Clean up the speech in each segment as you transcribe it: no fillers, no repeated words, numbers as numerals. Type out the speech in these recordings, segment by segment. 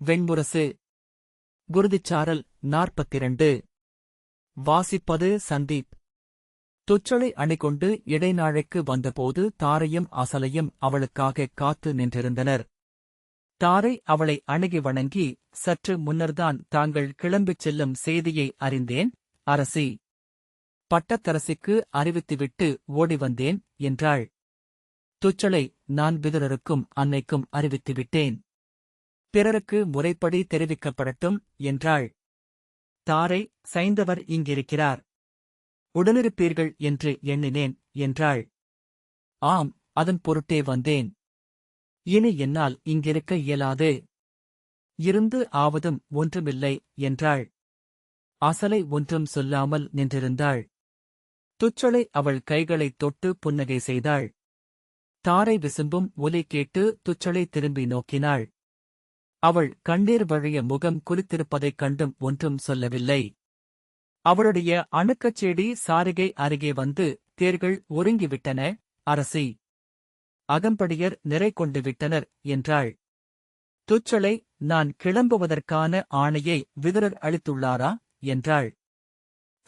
வெண்முரசு. குருதிச்சாரல் 42. வாசிப்பது சந்தீப். துச்சளை அணிகொண்டு இடைநாழைக்கு வந்தபோது தாரையும் அசலையும் அவளுக்காகக் காத்து நின்றிருந்தனர். தாரை அவளை அணுகி வணங்கி, சற்று முன்னர்தான் தாங்கள் கிளம்பிச் செல்லும் செய்தியை அறிந்தேன், அரசி. பட்டத்தரசிக்கு அறிவித்துவிட்டு ஓடி வந்தேன் என்றாள். துச்சளை, நான் விதுரருக்கும் அன்னைக்கும் அறிவித்துவிட்டேன். பிறருக்கு முறைப்படி தெரிவிக்கப்படட்டும் என்றாள். தாரை, சைந்தவர் இங்கிருக்கிறார். உடனிருப்பீர்கள் என்று எண்ணினேன் என்றாள். ஆம், அதன் பொருட்டே வந்தேன். இனி என்னால் இங்கிருக்க இயலாது. இருந்து ஆவதும் ஒன்றுமில்லை என்றாள். அசலை ஒன்றும் சொல்லாமல் நின்றிருந்தாள். துச்சளை அவள் கைகளைத் தொட்டு புன்னகை செய்தாள். தாரை விசும்பும் ஒலி கேட்டு துச்சளை திரும்பி நோக்கினாள். அவள் கண்ணீர் வழிய முகம் குளித்திருப்பதைக் கண்டும் ஒன்றும் சொல்லவில்லை. அவளுடைய அணுக்கச்செடி சாரிகை அருகே வந்து, தேர்கள் ஒருங்கிவிட்டன, அரசி. அகம்படியர் நிறை கொண்டு விட்டனர் என்றாள். துச்சளை, நான் கிளம்புவதற்கான ஆணையை விதுரர் அளித்துள்ளாரா என்றாள்.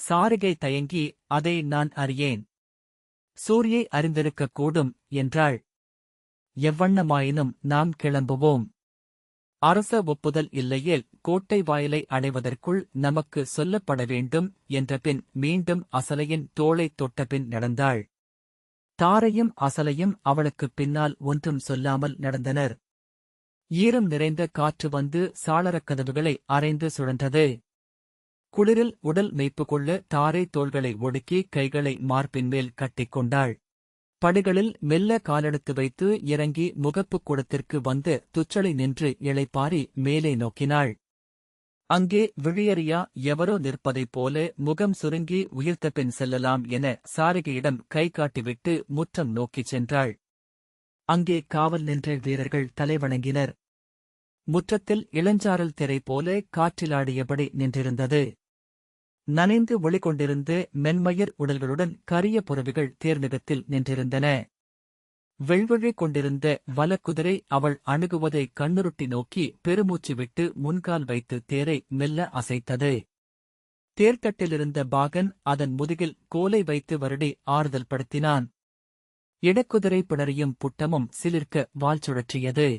சாரிகை தயங்கி, அதை நான் அறியேன். சூரியை அறிந்திருக்கக்கூடும் என்றாள். எவ்வண்ணமாயினும் நாம் கிளம்புவோம். அரச ஒப்புதல் இல்லையேல் கோட்டை வாயிலை அடைவதற்குள் நமக்கு சொல்லப்பட வேண்டும் என்றபின் மீண்டும் அசலையின் தோளைத் தொட்டபின் நடந்தாள். தாரையும் அசலையும் அவளுக்குப் பின்னால் ஒன்றும் சொல்லாமல் நடந்தனர். ஈரம் நிறைந்த காற்று வந்து சாளரக் கதவுகளை அரைந்து சுழன்றது. குளிரில் உடல் மேய்ப்பு கொள்ள தாரை தோள்களை ஒடுக்கி கைகளை மார்பின்மேல் கட்டிக்கொண்டாள். படிகளில் மெல்ல காலெடுத்து வைத்து இறங்கி முகப்புக் கூடத்திற்கு வந்து துச்சளை நின்று இளைப்பாரி மேலே நோக்கினாள். அங்கே விழியறியா எவரோ நிற்பதைப் போல முகம் சுருங்கி உயிர்த்தபின் செல்லலாம் என சாரிகையிடம் கை காட்டிவிட்டு முற்றம் நோக்கிச் சென்றாள். அங்கே காவல் நின்ற வீரர்கள் தலைவணங்கினர். முற்றத்தில் இளஞ்சாரல் திரை போல காற்றிலாடியபடி நின்றிருந்தது. நனைந்து ஒளிகொண்டிருந்த மென்மயிர் உடல்களுடன் கரிய புறவிகள் தேர்நிகத்தில் நின்றிருந்தன. வெள்வழி கொண்டிருந்த வலக்குதிரை அவள் அணுகுவதை கண்ணுருட்டி நோக்கி பெருமூச்சு விட்டு முன்கால் வைத்து தேரை மெல்ல அசைத்தது. தேர்தட்டிலிருந்த பாகன் அதன் முதுகில் கோலை வைத்து வருடி ஆறுதல் படுத்தினான். இடக்குதிரை பிணறியும் புட்டமும் சிலிர்க்க வால் சுழற்றியது.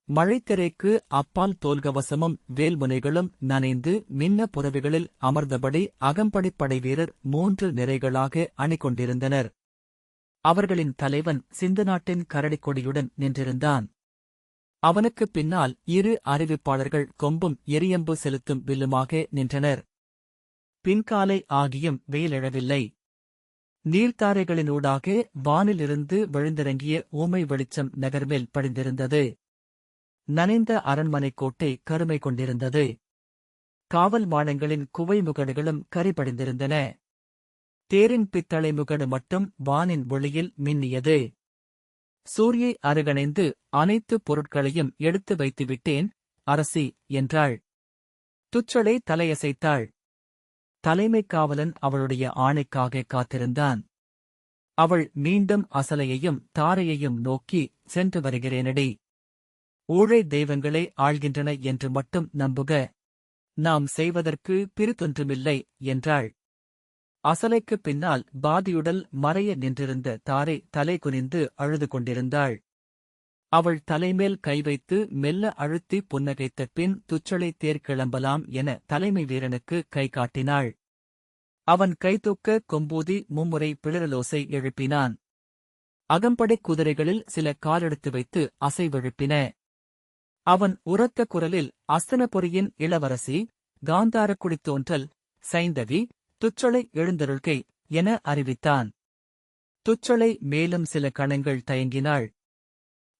மழைத்திரைக்கு அப்பால் தோல்கவசமும் வேல்முனைகளும் நனைந்து மின்ன புறவிகளில் அமர்ந்தபடி அகம்படிப்படை வீரர் 3 நிறைகளாக அணிகொண்டிருந்தனர். அவர்களின் தலைவன் சிந்துநாட்டின் கரடிக்கொடியுடன் நின்றிருந்தான். அவனுக்குப் பின்னால் 2 அறிவிப்பாளர்கள் கொம்பும் எரியம்பு செலுத்தும் வில்லுமாக நின்றனர். பின்காலை ஆகியும் வெயிலெழவில்லை. நீர்த்தாரைகளினூடாக வானிலிருந்து விழுந்திறங்கிய ஊமை வெளிச்சம் நகர்மேல் படிந்திருந்தது. நனைந்த அரண்மனைக் கோட்டை கருமை கொண்டிருந்தது. காவல் மாடங்களின் குவை முகடுகளும் கரிபடிந்திருந்தன. தேரின் பித்தளை முகடு மட்டும் வானின் ஒளியில் மின்னியது. சூரியை அருகணைந்து அனைத்து பொருட்களையும் எடுத்து வைத்துவிட்டேன், அரசி என்றாள். துச்சளை தலையசைத்தாள். தலைமைக் காவலன் அவளுடைய ஆணைக்காக காத்திருந்தான். அவள் மீண்டும் அசலையையும் தாரையையும் நோக்கி, சென்று வருகிறேனடி. ஊழை தெய்வங்களே ஆள்கின்றன என்று மட்டும் நம்புக. நாம் செய்வதற்கு பிரிதொன்றுமில்லை என்றாள். அசலைக்குப் பின்னால் பாதியுடல் மறைய நின்றிருந்த தாரை தலை குனிந்து அழுது கொண்டிருந்தாள். அவள் தலைமேல் கை வைத்து மெல்ல அழுத்தி புன்னகைத்த பின் துச்சளை தேர் கிளம்பலாம் என தலைமை வீரனுக்கு கை காட்டினாள். அவன் கைதூக்க கொம்பூதி மும்முறை பிளிரலோசை எழுப்பினான். அகம்படைக் குதிரைகளில் சில காலெடுத்து வைத்து அசைவெழுப்பின. அவன் உரத்த குரலில், அஸ்தனபுரியின் இளவரசி, காந்தாரக்குடித் தோன்றல், சைந்தவி, துச்சளை எழுந்தருள்கை என அறிவித்தான். துச்சளை மேலும் சில கணங்கள் தயங்கினாள்.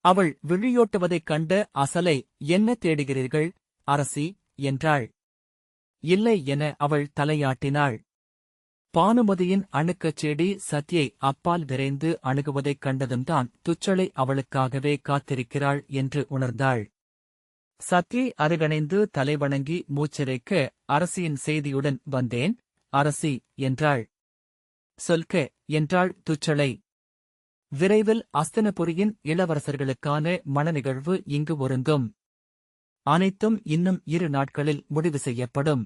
அவள் விழியோட்டுவதைக் கண்ட அசலை, என்ன தேடுகிறீர்கள், அரசி என்றாள். இல்லை என அவள் தலையாட்டினாள். பானுமதியின் அணுக்கச்செடி சத்யை அப்பால் விரைந்து அணுகுவதைக் கண்டதும்தான் துச்சளை அவளுக்காகவே காத்திருக்கிறாள் என்று உணர்ந்தாள். சத்யை அருகணைந்து தலைவணங்கி மூச்சிறைக்க, அரசியின் செய்தியுடன் வந்தேன், அரசி என்றாள். சொல்க என்றாள் துச்சளை. விரைவில் அஸ்தனபுரியின் இளவரசர்களுக்கான மணநிகழ்வு இங்கு ஒருங்கும். அனைத்தும் இன்னும் 2 நாட்களில் முடிவு செய்யப்படும்.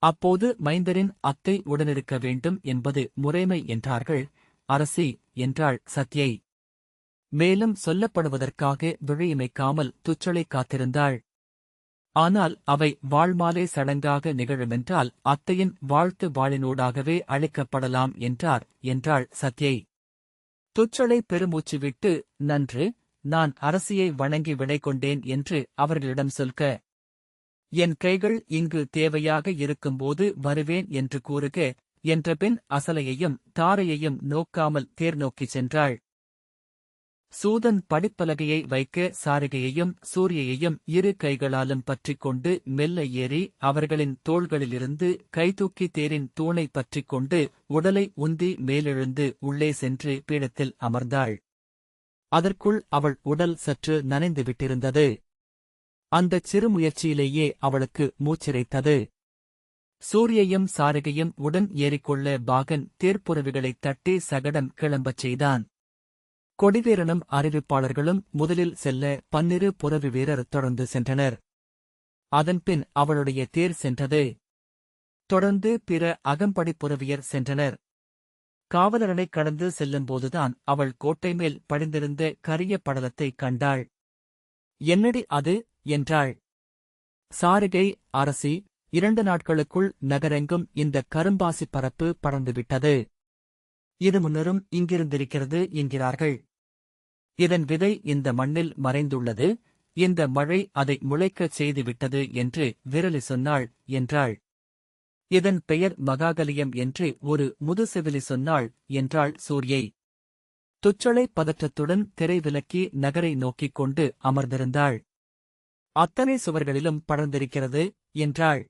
அப்போது மைந்தரின் அத்தை உடனிருக்க வேண்டும் என்பது முறைமை என்றார்கள். அரசி, என்றாள் சத்யை. மேலும் சொல்லப்படுவதற்காக விழியமைக்காமல் துச்சளை காத்திருந்தாள். ஆனால் அவை வாழ்மாலை சடங்காக நிகழுமென்றால் அத்தையின் வாழ்த்து வாளினூடாகவே அளிக்கப்படலாம் என்றாள் சத்யை. துச்சளை பெருமூச்சு விட்டு, நன்று, நான் அரசியை வணங்கி விடை கொண்டேன் என்று அவர்களிடம் சொல்க. என் கைகள் இங்கு தேவையாக இருக்கும்போது வருவேன் என்று கூறுக என்றபின் அசலையையும் தாரையையும் நோக்காமல் தேர் நோக்கிச் சென்றாள். சூதன் படிப்பலகையை வைக்க சாரிகையையும் சூரியையும் 2 கைகளாலும் பற்றிக் கொண்டு மெல்ல ஏறி அவர்களின் தோள்களிலிருந்து கைதூக்கி தேரின் தூணை பற்றிக் கொண்டு உடலை உந்தி மேலெழுந்து உள்ளே சென்று பீடத்தில் அமர்ந்தாள். அதற்குள் அவள் உடல் சற்று நனைந்து விட்டிருந்தது. அந்தச் சிறு முயற்சியிலேயே அவளுக்கு மூச்சிரைத்தது. சூரியையும் சாரிகையும் உடன் ஏறிக்கொள்ள பாகன் தேர்ப்புறவிகளைத் தட்டி சகடம் கிளம்பச் செய்தான். கொடிவேரனும் அறிவிப்பாளர்களும் முதலில் செல்ல 12 புறவி வீரர் தொடர்ந்து சென்றனர். அதன்பின் அவளுடைய தேர் சென்றது. தொடர்ந்து பிற அகம்படி புறவியர் சென்றனர். காவலரனைக் கடந்து செல்லும்போதுதான் அவள் கோட்டை மேல் படிந்திருந்த கரிய படலத்தைக் கண்டாள். என்னடி அது? என்றாள். சாரிகை, அரசி, 2 நாட்களுக்குள் நகரெங்கும் இந்த கரும்பாசி பரப்பு படர்ந்துவிட்டது. இது முன்னரும் இங்கிருந்திருக்கிறது என்கிறார்கள். இதன் விதை இந்த மண்ணில் மறைந்துள்ளது. இந்த மழை அதை முளைக்கச் செய்துவிட்டது என்று விரலி சொன்னாள் என்றாள். இதன் பெயர் மகாகலியம் என்று ஒரு முதுசெவிலி சொன்னாள் என்றாள் சூரியை. துச்சளை பதற்றத்துடன் திரை விலக்கி நகரை நோக்கிக் கொண்டு அமர்ந்திருந்தாள். அத்தனை சுவர்களிலும் படர்ந்திருக்கிறது என்றாள்.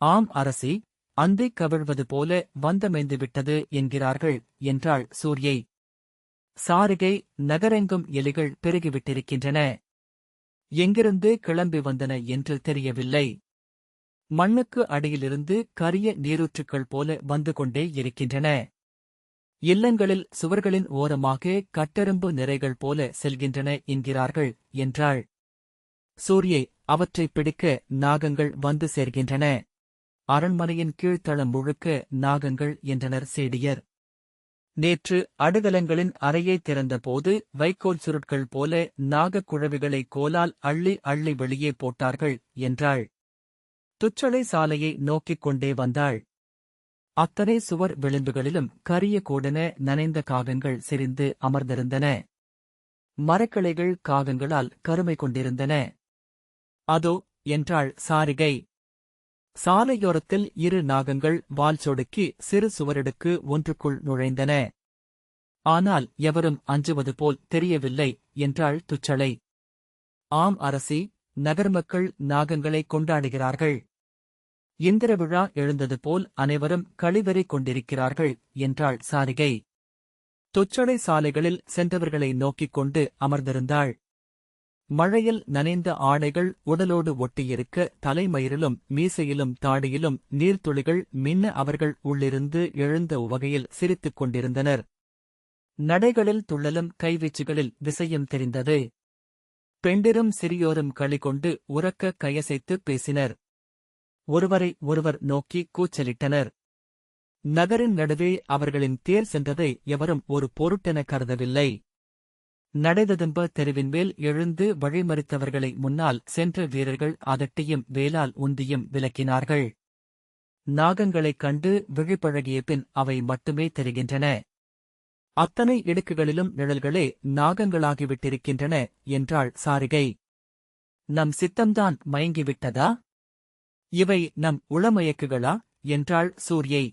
ஆம் அரசி, அந்தி கவிழ்வது போல வந்தமைந்துவிட்டது என்கிறார்கள் என்றாள் சூரியை. சாரிகை, நகரெங்கும் எலிகள் பெருகிவிட்டிருக்கின்றன. எங்கிருந்து கிளம்பி வந்தன என்று தெரியவில்லை. மண்ணுக்கு அடியிலிருந்து கரிய நீரூற்றுக்கள் போல வந்து கொண்டே இருக்கின்றன. இல்லங்களில் சுவர்களின் ஓரமாக கட்டெரும்பு நிறைகள் போல செல்கின்றன என்கிறார்கள் என்றாள். சூரியை, அவற்றைப் பிடிக்க நாகங்கள் வந்து சேர்கின்றன. அரண்மனையின் கீழ்த்தளம் முழுக்க நாகங்கள் என்றனர் சேடியர். நேற்று அடுகலங்களின் அறையைத் திறந்தபோது வைக்கோல் சுருட்கள் போல நாகக் குழவிகளை கோலால் அள்ளி அள்ளி வெளியே போட்டார்கள் என்றாள். துச்சளை சாலையை நோக்கிக் கொண்டே வந்தாள். அத்தனை சுவர் விளிம்புகளிலும் கரிய கூடன நனைந்த காகங்கள் செறிந்து அமர்ந்திருந்தன. மரக்கிளைகள் காகங்களால் கருமை கொண்டிருந்தன. அதோ, என்றாள் சாரிகை. சாலையோரத்தில் 2 நாகங்கள் வால் சொடுக்கி சிறு சுவரிடுக்கு ஒன்றுக்குள் நுழைந்தன. ஆனால் எவரும் அஞ்சுவது போல் தெரியவில்லை என்றாள் துச்சளை. ஆம் அரசி, நகர்மக்கள் நாகங்களை கொண்டாடுகிறார்கள். இந்திர விழா எழுந்தது போல் அனைவரும் களிவெறி கொண்டிருக்கிறார்கள் என்றாள் சாரிகை. துச்சளை சாலைகளில் சென்றவர்களை நோக்கிக் கொண்டு அமர்ந்திருந்தாள். மழையில் நனைந்த ஆடைகள் உடலோடு ஒட்டியிருக்க தலைமயிரிலும் மீசையிலும் தாடியிலும் நீர்த்துளிகள் மின்ன அவர்கள் உள்ளிருந்து எழுந்த வகையில் சிரித்துக் கொண்டிருந்தனர். நடைகளில் துள்ளலும் கைவீச்சுகளில் விசையும் தெரிந்தது. பெண்டிரும் சிறியோரும் களிகொண்டு உரக்க கையசைத்துப் பேசினர். ஒருவரை ஒருவர் நோக்கி கூச்சலிட்டனர். நகரின் நடுவே அவர்களின் தேர் சென்றதை எவரும் ஒரு பொருட்டென கருதவில்லை. நடைததும்ப தெருவின்மேல் எழுந்து வழிமறித்தவர்களை முன்னால் சென்ற வீரர்கள் அதட்டியும் வேலால் உந்தியும் விலக்கினார்கள். நாகங்களைக் கண்டு விழிப்பழகிய பின் அவை மட்டுமே தெரிகின்றன. அத்தனை இடுக்குகளிலும் நிழல்களே நாகங்களாகிவிட்டிருக்கின்றன என்றாள் சாரிகை. நம் சித்தம்தான் மயங்கிவிட்டதா? இவை நம் உளமயக்குகளா? என்றாள் சூரியை.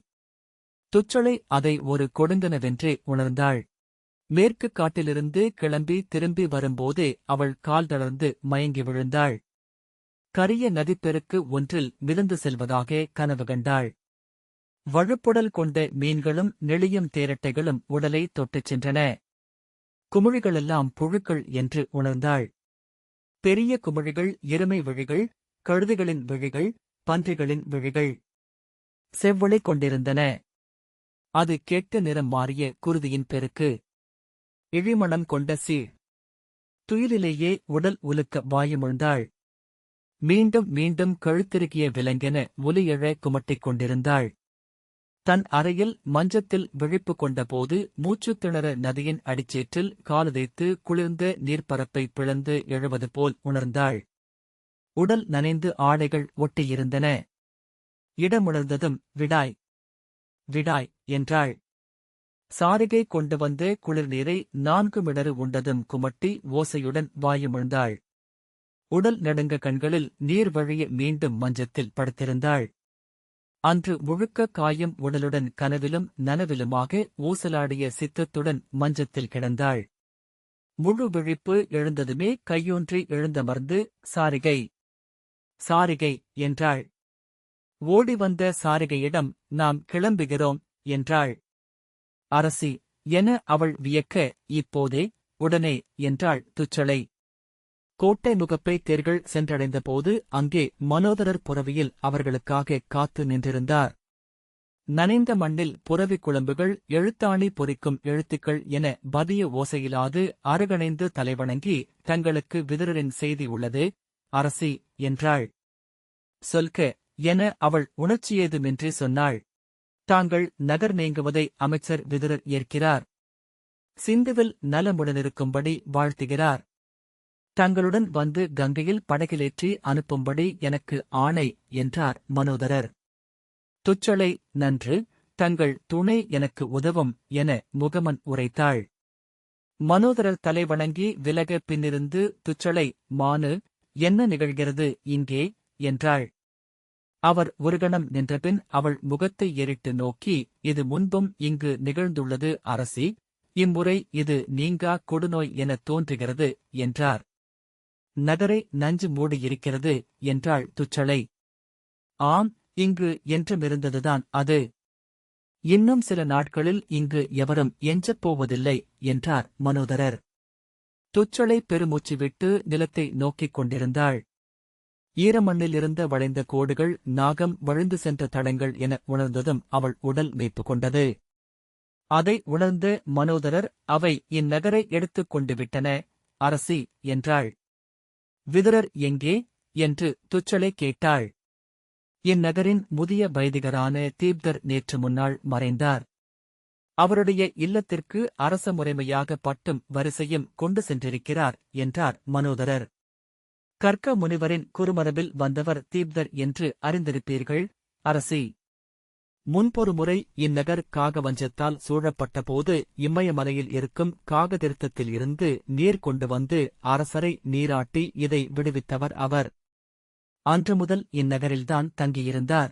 துச்சளை அதை ஒரு கொடுங்கனவென்றே உணர்ந்தாள். மேற்கு காட்டிலிருந்து கிளம்பி திரும்பி வரும்போதே அவள் கால் தளர்ந்து மயங்கி விழுந்தாள். கரிய நதிப்பெருக்கு ஒன்றில் மிதந்து செல்வதாக கனவு கண்டாள். வழுப்புடல் கொண்ட மீன்களும் நெளியும் தேரட்டைகளும் உடலை தொட்டுச் சென்றன. குமிழிகளெல்லாம் புழுக்கள் என்று உணர்ந்தாள். பெரிய குமிழிகள் எருமை விழிகள், கழுதைகளின் விழிகள், பன்றிகளின் விழிகள் செவ்வொளி கொண்டிருந்தன. அது கெட்ட நிறம் மாறிய குருதியின் பெருக்கு. இழிமணம் கொண்ட துயிலிலேயே உடல் உலுக்க வாயுமிழ்ந்தாள். மீண்டும் மீண்டும் கழுத்திருக்கிய விலங்கென ஒலியெழ குமட்டிக் கொண்டிருந்தாள். தன் அறையில் மஞ்சத்தில் விழிப்பு கொண்டபோது மூச்சுத் திணற நதியின் அடிச்சேற்றில் காலுதைத்து குளிர்ந்த நீர்ப்பரப்பை பிளந்து எழுவது போல் உணர்ந்தாள். உடல் நனைந்து ஆடைகள் ஒட்டியிருந்தன. இடமுணர்ந்ததும் விடாய் விடாய் என்றாள். சாரிகை கொண்டு வந்த குளிர்நீரை 4 மிடறு உண்டதும் குமட்டி ஓசையுடன் வாயுமிழ்ந்தாள். உடல் நடுங்க கண்களில் நீர் வழிய மீண்டும் மஞ்சத்தில் படுத்திருந்தாள். அன்று முழுக்க காயும் உடலுடன் கனவிலும் நனவிலுமாக ஊசலாடிய சித்தத்துடன் மஞ்சத்தில் கிடந்தாள். முழு விழிப்பு எழுந்ததுமே கையொன்றி எழுந்தமர்ந்து சாரிகை சாரிகை என்றாள். ஓடி வந்த சாரிகையிடம் நாம் கிளம்புகிறோம் என்றாள். அரசி என அவள் வியக்க இப்போதே உடனே என்றாள் துச்சளை. கோட்டை முகப்பை தேர்கள் சென்றடைந்தபோது அங்கே மனோதரர் புரவியில் அவர்களுக்காக காத்து நின்றிருந்தார். நனைந்த மண்ணில் புரவி குழம்புகள் எழுத்தாணி பொறிக்கும் எழுத்துக்கள் என பதிய ஓசையிலாது அருகணைந்து தலைவணங்கி தங்களுக்கு விதுரரின் செய்தி உள்ளது அரசி என்றாள். சொல்க என அவள் உணர்ச்சியேதுமின்றி சொன்னாள். தாங்கள் நகர் நீங்குவதை அமைச்சர் விதுரர் ஏற்கிறார். சிந்துவில் நலமுடனிருக்கும்படி வாழ்த்துகிறார். தங்களுடன் வந்து கங்கையில் படகிலேற்றி அனுப்பும்படி எனக்கு ஆணை என்றார் மனோதரர். துச்சளை நன்று, தங்கள் துணை எனக்கு உதவும் என முகமன் உரைத்தாள். மனோதரர் தலைவணங்கி விலக பின்னிருந்து துச்சளை மானு என்ன நிகழ்கிறது இங்கே என்றாள். அவர் ஒரு கணம் நின்றபின் அவள் முகத்தை ஏறிட்டு நோக்கி இது முன்பும் இங்கு நிகழ்ந்துள்ளது அரசி, இம்முறை இது நீங்கா கொடுநோய் எனத் தோன்றுகிறது என்றார். நகரை நஞ்சு மூடியிருக்கிறது என்றாள் துச்சளை. ஆம், இங்கு என்றுமிருந்ததுதான் அது. இன்னும் சில நாட்களில் இங்கு எவரும் எஞ்சப் போவதில்லை என்றார் மனோதரர். துச்சளை பெருமூச்சு விட்டு நிலத்தை நோக்கிக் கொண்டிருந்தாள். ஈரமண்ணிலிருந்த வளைந்த கோடுகள் நாகம் வழிந்து சென்ற தடங்கள் என உணர்ந்ததும் அவள் உடல் மேய்ப்பு கொண்டது. அதை உணர்ந்த மனோதரர் அவை இந்நகரை எடுத்துக் கொண்டு விட்டன அரசி என்றாள். விதுரர் எங்கே என்று துச்சளை கேட்டாள். இந்நகரின் முதிய வைதிகரான தீப்தர் நேற்று முன்னாள் மறைந்தார். அவருடைய இல்லத்திற்கு அரச முறைமையாக பட்டும் வரிசையும் கொண்டு சென்றிருக்கிறார் என்றார் மனோதரர். கர்க்க முனிவரின் குறுமரபில் வந்தவர் தீப்தர் என்று அறிந்திருப்பீர்கள் அரசி. முன்பொரு முறை இந்நகர் காகவஞ்சத்தால் சூழப்பட்டபோது இமயமலையில் இருக்கும் காகதீர்த்தத்தில் இருந்து நீர் கொண்டு வந்து அரசரை நீராட்டி இதை விடுவித்தவர் அவர். அன்று முதல் இந்நகரில்தான் தங்கியிருந்தார்.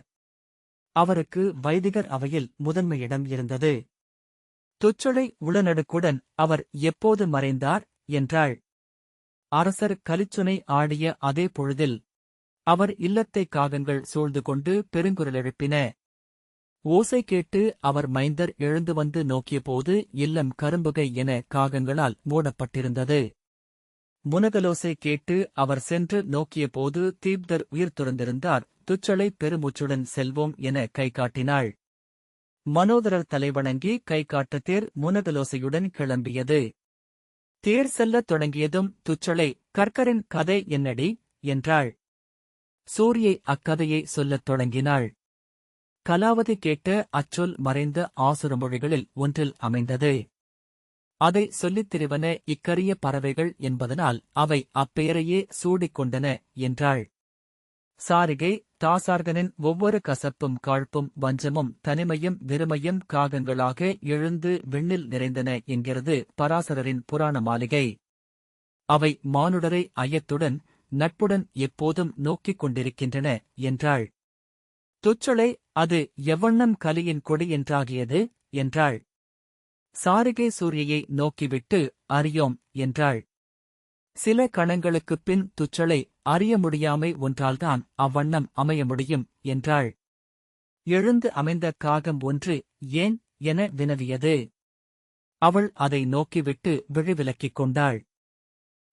அவருக்கு வைதிகர் அவையில் முதன்மையிடம் இருந்தது. துச்சளை உளநடுக்குடன் அவர் எப்போது மறைந்தார் என்றாள். அரசர் கலிச்சுனை ஆடிய அதே பொழுதில். அவர் இல்லத்தை காகங்கள் சூழ்ந்து கொண்டு பெருங்குரல் எழுப்பின. ஓசை கேட்டு அவர் மைந்தர் எழுந்து வந்து நோக்கியபோது இல்லம் கரும்புகை என காகங்களால் மூடப்பட்டிருந்தது. முனகலோசை கேட்டு அவர் சென்று நோக்கியபோது தீப்தர் உயிர் துறந்திருந்தார். துச்சளை பெருமூச்சுடன் செல்வோம் என கை காட்டினாள். மனோதரர் தலைவணங்கி கை காட்ட தேர் முனகலோசையுடன் கிளம்பியது. தேர் செல்லத் தொடங்கியதும் துச்சளை கர்க்கரின் கதை என்னடி என்றாள். சூரியை அக்கதையை சொல்லத் தொடங்கினாள். கலாவதி கேட்ட அச்சொல் மறைந்த ஆசுர மொழிகளில் ஒன்றில் அமைந்தது. அதை சொல்லித் திரிவன இக்கரிய பறவைகள் என்பதனால் அவை அப்பெயரையே சூடிக்கொண்டன என்றாள். சாரிகை தாசார்கனின் ஒவ்வொரு கசப்பும் காழ்ப்பும் வஞ்சமும் தனிமையும் வெறுமையும் காகங்களாக எழுந்து விண்ணில் நிறைந்தன என்கிறது பராசரரின் புராண மாளிகை. அவை மானுடரை ஐயத்துடன் நட்புடன் எப்போதும் நோக்கிக் கொண்டிருக்கின்றன என்றாள். துச்சளை அது எவ்வண்ணம் கலியின் கொடி என்றாகியது என்றாள். சாரிகை சூரியையை நோக்கிவிட்டு அறியோம் என்றாள். சில கணங்களுக்குப் பின் துச்சளை அறிய முடியாமை ஒன்றால்தான் அவ்வண்ணம் அமைய முடியும் என்றாள். எழுந்து அமைந்த காகம் ஒன்று ஏன் என வினவியது. அவள் அதை நோக்கிவிட்டு விழிவிலக்கிக் கொண்டாள்.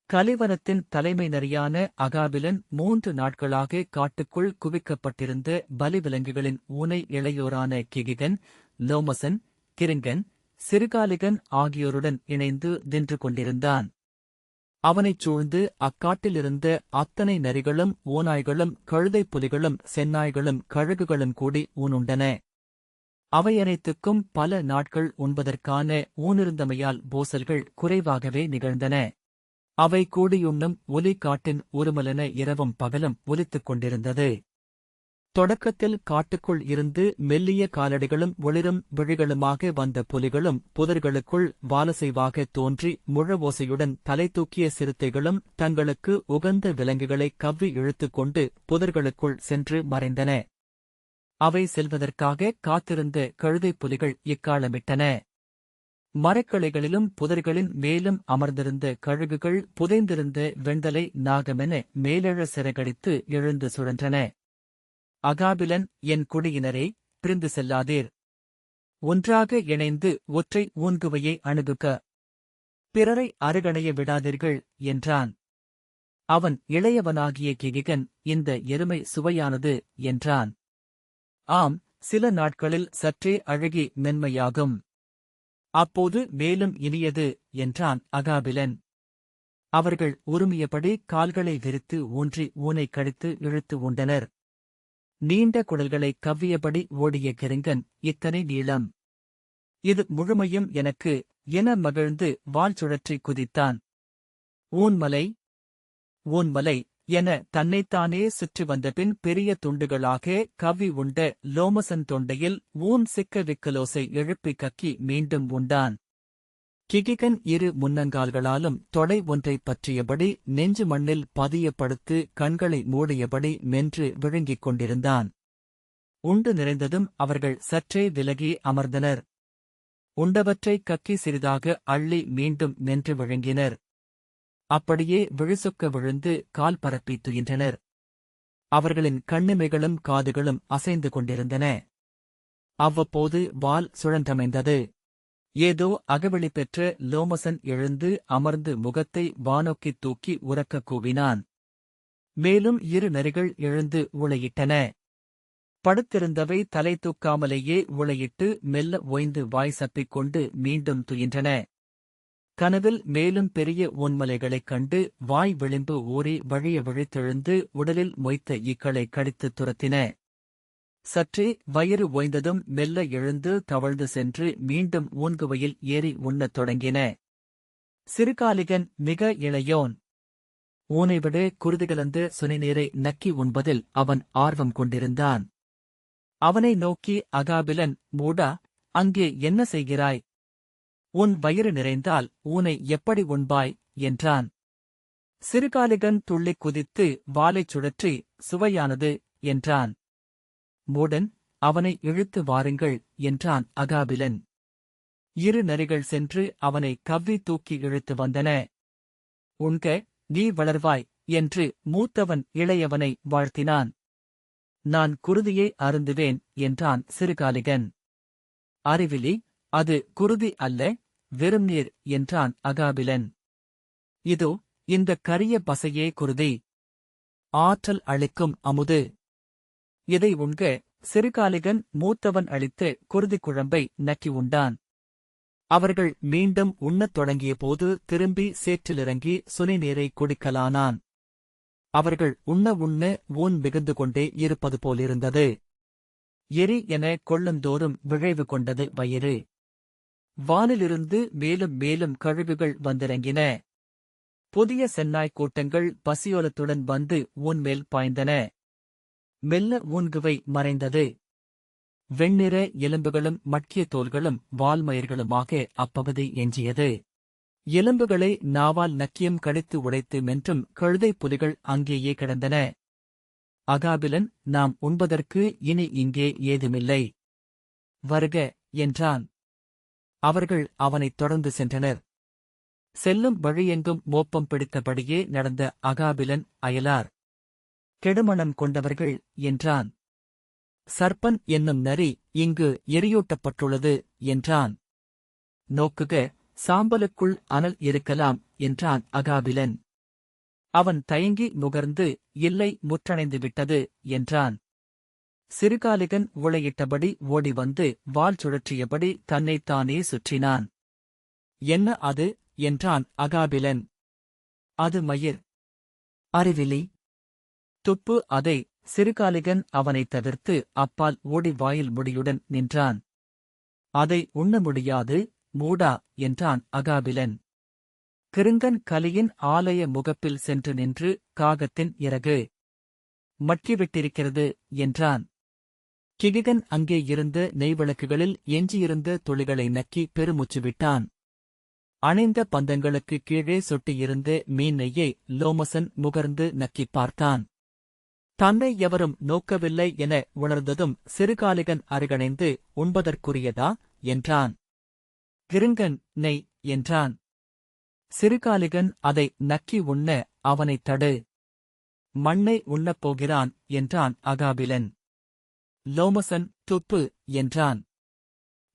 கலிவனத்தின் தலைமை நரியான அகாபிலன் 3 நாட்களாக காட்டுக்குள் குவிக்கப்பட்டிருந்த பலிவிலங்குகளின் ஊனை இளையோரான கிகிகன், லோமசன், கிருங்கன், சிறுகாலிகன் ஆகியோருடன் இணைந்து நின்று கொண்டிருந்தான். அவனைச் சூழ்ந்து அக்காட்டிலிருந்த அத்தனை நரிகளும் ஓநாய்களும் கழுதைப் புலிகளும் செந்நாய்களும் கழுகுகளும் கூடி ஊனுண்டன. அவையனைத்துக்கும் பல நாட்கள் உண்பதற்கான ஊனிருந்தமையால் போசல்கள் குறைவாகவே நிகழ்ந்தன. அவை கூடியுண்ணும் ஒலி காட்டின் உருமலென இரவும் பகலும் ஒலித்துக் கொண்டிருந்தது. தொடக்கத்தில் காட்டுக்குள் இருந்து மெல்லிய காலடிகளும் ஒளிரும் விழிகளுமாக வந்த புலிகளும் புதர்களுக்குள் வாலசைவாக தோன்றி முழவோசையுடன் தலை தூக்கிய சிறுத்தைகளும் தங்களுக்கு உகந்த விலங்குகளை கவ்வி இழுத்துக் கொண்டு புதர்களுக்குள் சென்று மறைந்தன. அவை செல்வதற்காக காத்திருந்த கழுதைப் புலிகள் இக்காலமிட்டன. மரக்கிளைகளிலும் புதர்களின் மேலும் அமர்ந்திருந்த கழுகுகள் புதைந்திருந்த வெண்தலை நாகமென மேலெழ சிறகடித்து எழுந்து சுழன்றன. அகாபிலன், என் குடியினரே, பிரிந்து செல்லாதீர். ஒன்றாக இணைந்து ஒற்றை ஊன்குவையை அணுகுக. பிறரை அருகணைய விடாதீர்கள் என்றான். அவன் இளையவனாகிய கிகிகன், இந்த எருமை சுவையானது என்றான். ஆம், சில நாட்களில் சற்றே அழகி மென்மையாகும். அப்போது மேலும் இனியது என்றான் அகாபிலன். அவர்கள் உருமியபடி கால்களை விரித்து ஊன்றி ஊனை கடித்து இழுத்து உண்டனர். நீண்ட குடல்களை கவ்வியபடி ஓடிய கிருங்கன், இத்தனை நீளம், இது முழுமையும் எனக்கு என மகிழ்ந்து வால் சுழற்றி குதித்தான். ஊன்மலை ஊன்மலை என தன்னைத்தானே சுற்றி வந்தபின் பெரிய துண்டுகளாக கவ்வி உண்ட லோமசன் தொண்டையில் ஊன் சிக்க விக்கலோசை எழுப்பி கக்கி மீண்டும் உண்டான். கிகிகன் இரு முன்னங்கால்களாலும் தொடை ஒன்றைப் பற்றியபடி நெஞ்சு மண்ணில் பதிய படுத்து கண்களை மூடியபடி மென்று விழுங்கிக் கொண்டிருந்தான். உண்டு நிறைந்ததும் அவர்கள் சற்றே விலகி அமர்ந்தனர். உண்டவற்றை கக்கி சிறிதாக அள்ளி மீண்டும் மென்று விழுங்கினர். அப்படியே விழுசுக்க விழுந்து கால் பரப்பி துயின்றனர். அவர்களின் கண்ணிமைகளும் காதுகளும் அசைந்து கொண்டிருந்தன. அவ்வப்போது வால் சுழன்றமைந்தது. ஏதோ அகவெளி பெற்ற லோமசன் எழுந்து அமர்ந்து முகத்தை வானோக்கித் தூக்கி உரக்க கூவினான். மேலும் இரு நரிகள் எழுந்து உளையிட்டன. படுத்திருந்தவை தலை தூக்காமலேயே உளையிட்டு மெல்ல ஓய்ந்து வாய் சப்பிக்கொண்டு மீண்டும் துயின்றன. கனவில் மேலும் பெரிய ஊன்மலைகளைக் கண்டு வாய் விளிம்பு ஊறி வழிய விழித்தெழுந்து உடலில் மொய்த்த ஈக்களை கடித்துத் துரத்தின. சற்றே வயிறு ஓய்ந்ததும் மெல்ல எழுந்து தவழ்ந்து சென்று மீண்டும் ஊன்குவையில் ஏறி உண்ணத் தொடங்கின. சிறுகாலிகன் மிக இளையோன். ஊனைவிட குருதிகலந்து சுனைநீரை நக்கி உண்பதில் அவன் ஆர்வம் கொண்டிருந்தான். அவனை நோக்கி அகாபிலன், மூடா, அங்கே என்ன செய்கிறாய்? உன் வயிறு நிறைந்தால் ஊனை எப்படி உண்பாய் என்றான். சிறுகாலிகன் துள்ளிக் குதித்து வாலைச் சுழற்றி, சுவையானது என்றான். மூடன், அவனை இழுத்து வாருங்கள் என்றான் அகாபிலன். இரு நரிகள் சென்று அவனை கவ்வி தூக்கி இழுத்து வந்தன. உண்க, நீ வளர்வாய் என்று மூத்தவன் இளையவனை வாழ்த்தினான். நான் குருதியை அருந்துவேன் என்றான் சிறுகாலிகன். அறிவிலி, அது குருதி அல்ல, வெறும் நீர் என்றான் அகாபிலன். இதோ, இந்த கரிய பசையே குருதி. ஆற்றல் அளிக்கும் அமுது. இதை உண்க. சிறுகாலிகன் மூத்தவன் அளித்த குருதிக் குழம்பை நக்கி உண்டான். அவர்கள் மீண்டும் உண்ணத் தொடங்கியபோது திரும்பி சேற்றிலிறங்கி சுனைநீரை குடிக்கலானான். அவர்கள் உண்ண உண்ண ஊன் மிகுந்து கொண்டே இருப்பது போலிருந்தது. எரி என கொள்ளுந்தோறும் விழைவு கொண்டது வயிறு. வானிலிருந்து மேலும் மேலும் கழுகுகள் வந்திறங்கின. புதிய செந்நாய்க் கூட்டங்கள் பசியோலத்துடன் வந்து ஊன்மேல் பாய்ந்தன. மெல்ல ஊன்குவை மறைந்தது. வெண்ணிற எலும்புகளும் மட்கிய தோல்களும் வால்மயிர்களுமாக அப்பகுதி எஞ்சியது. எலும்புகளை நாவால் நக்கியம் கடித்து உடைத்து மென்றும் கழுதைப் புலிகள் அங்கேயே கிடந்தன. அகாபிலன், நாம் உண்பதற்கு இனி இங்கே ஏதுமில்லை. வருக என்றான். அவர்கள் அவனைத் தொடர்ந்து சென்றனர். செல்லும் வழியெங்கும் மோப்பம் பிடித்தபடியே நடந்த அகாபிலன், அயலார் கெடுமணம் கொண்டவர்கள் என்றான். சர்ப்பன் என்னும் நரி இங்கு எரியூட்டப்பட்டுள்ளது என்றான். நோக்குக, சாம்பலுக்குள் அனல் இருக்கலாம் என்றான் அகாபிலன். அவன் தயங்கி நுகர்ந்து, இல்லை, முற்றணைந்து விட்டது என்றான். சிறுகாலிகன் உளையிட்டபடி ஓடி வந்து வால் சுழற்றியபடி தன்னைத்தானே சுற்றினான். என்ன அது என்றான் அகாபிலன். அது மயிர். அறிவிலி. துப்பு அதை. சிறுகாலிகன் அவனைத் தவிர்த்து அப்பால் ஓடி வாயில் முடியுடன் நின்றான். அதை உண்ண முடியாது, மூடா, என்றான் அகாபிலன். கிருங்கன் கலியின் ஆலய முகப்பில் சென்று நின்று, காகத்தின் இறகு மட்கிவிட்டிருக்கிறது, என்றான். கிகிகன் அங்கே இருந்த நெய்விளக்குகளில் எஞ்சியிருந்த துளிகளை நக்கி பெருமூச்சு விட்டான். அணைந்த பந்தங்களுக்குக் கீழே சொட்டியிருந்த மீன் நெய்யை லோமசன் முகர்ந்து நக்கிப் பார்த்தான். தன்னை எவரும் நோக்கவில்லை என உணர்ந்ததும் சிறுகாலிகன் அருகணைந்து, உண்பதற்குரியதா, என்றான். கிருங்கன், நெய், என்றான். சிறுகாலிகன் அதை நக்கி உண்ண அவனைத் தடு. மண்ணை உண்ணப் போகிறான், என்றான் அகாபிலன். லோமசன், துப்பு, என்றான்.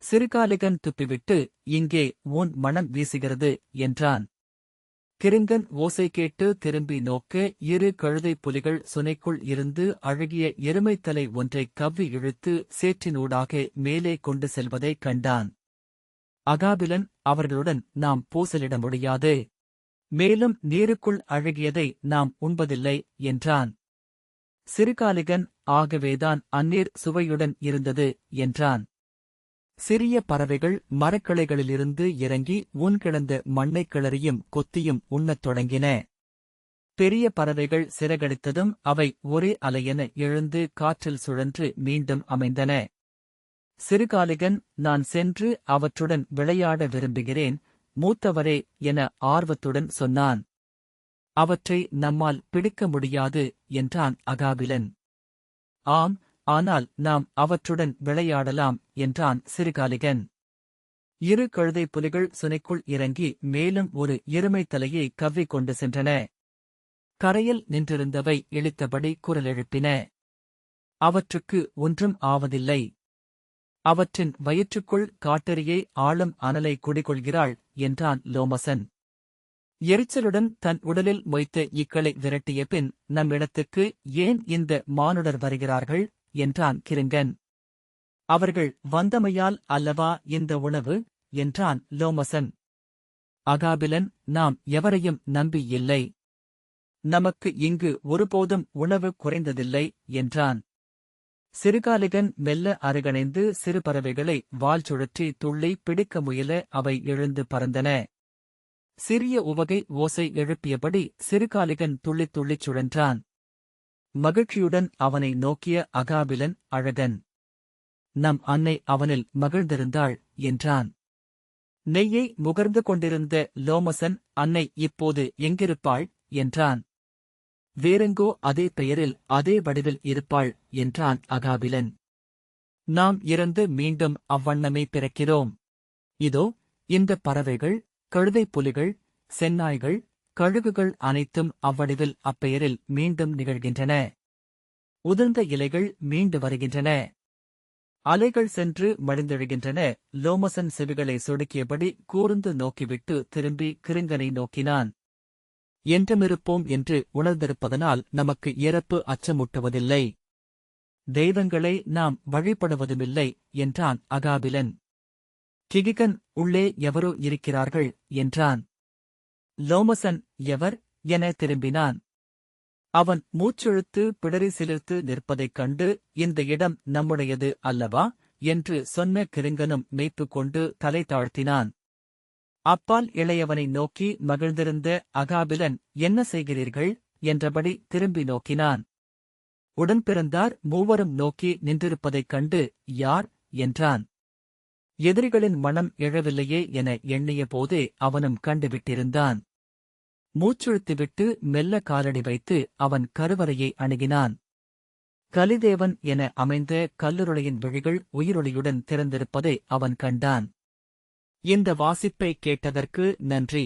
சிறுகாலிகன் துப்பிவிட்டு, இங்கே உன் மனம் வீசுகிறது, என்றான். கிருங்கன் ஓசை கேட்டு திரும்பி நோக்க இரு கழுதை புலிகள் சுனைக்குள் இருந்து அழகிய எருமைத்தலை ஒன்றைக் கவ்வி இழுத்து சேற்றினூடாக மேலே கொண்டு செல்வதைக் கண்டான். அகாபிலன், அவர்களுடன் நாம் பூசலிட முடியாது. மேலும் நீருக்குள் அழகியதை நாம் உண்பதில்லை, என்றான். சிறுகாலிகன், ஆகவேதான் அந்நீர் சுவையுடன் இருந்தது, என்றான். சிறிய பறவைகள் மரக்கிளைகளிலிருந்து இறங்கி கிடந்த மண்ணைக் கிளறியும் கொத்தியும் உண்ணத் தொடங்கின. பெரிய பறவைகள் சிறகடித்ததும் அவை ஒரே அலையென எழுந்து காற்றில் சுழன்று மீண்டும் அமைந்தன. சிறுகாலிகன், நான் சென்று அவற்றுடன் விளையாட விரும்புகிறேன், மூத்தவரே, என ஆர்வத்துடன் சொன்னான். அவற்றை நம்மால் பிடிக்க முடியாது, என்றான் அகாபிலன். ஆம், ஆனால் நாம் அவற்றுடன் விளையாடலாம், என்றான் சிறுகாலிகன். இரு கழுதை புலிகள் சுனைக்குள் இறங்கி மேலும் ஒரு எருமைத் தலையை கவ்விக் கொண்டு சென்றன. கரையில் நின்றிருந்தவை இளித்தபடி குரலெழுப்பின. அவற்றுக்கு ஒன்றும் ஆவதில்லை. அவற்றின் வயிற்றுக்குள் காட்டெரியை ஆளும் அனலை குடிகொள்கிறாள், என்றான் லோமசன். எரிச்சலுடன் தன் உடலில் மொய்த்த இக்களை விரட்டிய பின், நம்மிடத்துக்கு ஏன் இந்த மானுடர் வருகிறார்கள், என்றான் கிருங்கன். அவர்கள் வந்தமையால் அல்லவா இந்த உணவு, என்றான் லோமசன். அகாபிலன், நாம் எவரையும் நம்பி இல்லை. நமக்கு இங்கு ஒருபோதும் உணவு குறைந்ததில்லை, என்றான். சிறுகாலிகன் மெல்ல அருகணைந்து சிறு பறவைகளை வால் சுழற்றி துள்ளி பிடிக்க முயல அவை எழுந்து பறந்தன. சிறிய உவகை ஓசை எழுப்பியபடி சிறுகாலிகன் துள்ளித் துள்ளிச் சுழன்றான். மகிழ்ச்சியுடன் அவனை நோக்கிய அகாபிலன், அழகன். நம் அன்னை அவனில் மகிழ்ந்திருந்தாள், என்றான். நெய்யை முகர்ந்து கொண்டிருந்த லோமசன், அன்னை இப்போது எங்கிருப்பாள், என்றான். வேறெங்கோ அதே பெயரில் அதே வடிவில் இருப்பாள், என்றான் அகாபிலன். நாம் இறந்து மீண்டும் அவ்வண்ணமே பிறக்கிறோம். இதோ இந்த பறவைகள், கழுதை புலிகள், செந்நாய்கள், கழுகுகள் அனைத்தும் அவ்வடிவில் அப்பெயரில் மீண்டும் நிகழ்கின்றன. உதிர்ந்த இலைகள் மீண்டு வருகின்றன. அலைகள் சென்று மடிந்தெழுகின்றன. லோமசன் செவிகளை சொடுக்கியபடி கூர்ந்து நோக்கிவிட்டு திரும்பி கிருங்கனை நோக்கினான். என்றுமிருப்போம் என்று உணர்ந்திருப்பதனால் நமக்கு இறப்பு அச்சமூட்டுவதில்லை. தெய்வங்களை நாம் வழிபடுவதுமில்லை, என்றான் அகாபிலன். கிகிகன், உள்ளே எவரோ இருக்கிறார்கள், என்றான். லோமசன், எவர், என திரும்பினான். அவன் மூச்செழுத்து பிடரி சிலிர்த்து நிற்பதைக் கண்டு, இந்த இடம் நம்முடையது அல்லவா, என்று சொன்ன கிருங்கனும் மெய்ப்பு கொண்டு தலை தாழ்த்தினான். அப்பால் இளையவனை நோக்கி மகிழ்ந்திருந்த அகாபிலன், என்ன செய்கிறீர்கள், என்றபடி திரும்பி நோக்கினான். உடன்பிறந்தார் மூவரும் நோக்கி நின்றிருப்பதைக் கண்டு, யார், என்றான். எதிரிகளின் மனம் எழவில்லையே என எண்ணிய போதே அவனும் கண்டுவிட்டிருந்தான். மூச்செழுத்துவிட்டு மெல்ல காலடி வைத்து அவன் கருவறையை அணுகினான். கலிதேவன் என அமைந்த கல்லுருளையின் விழிகள் உயிரொளியுடன் திறந்திருப்பதை அவன் கண்டான். இந்த வாசிப்பை கேட்டதற்கு நன்றி.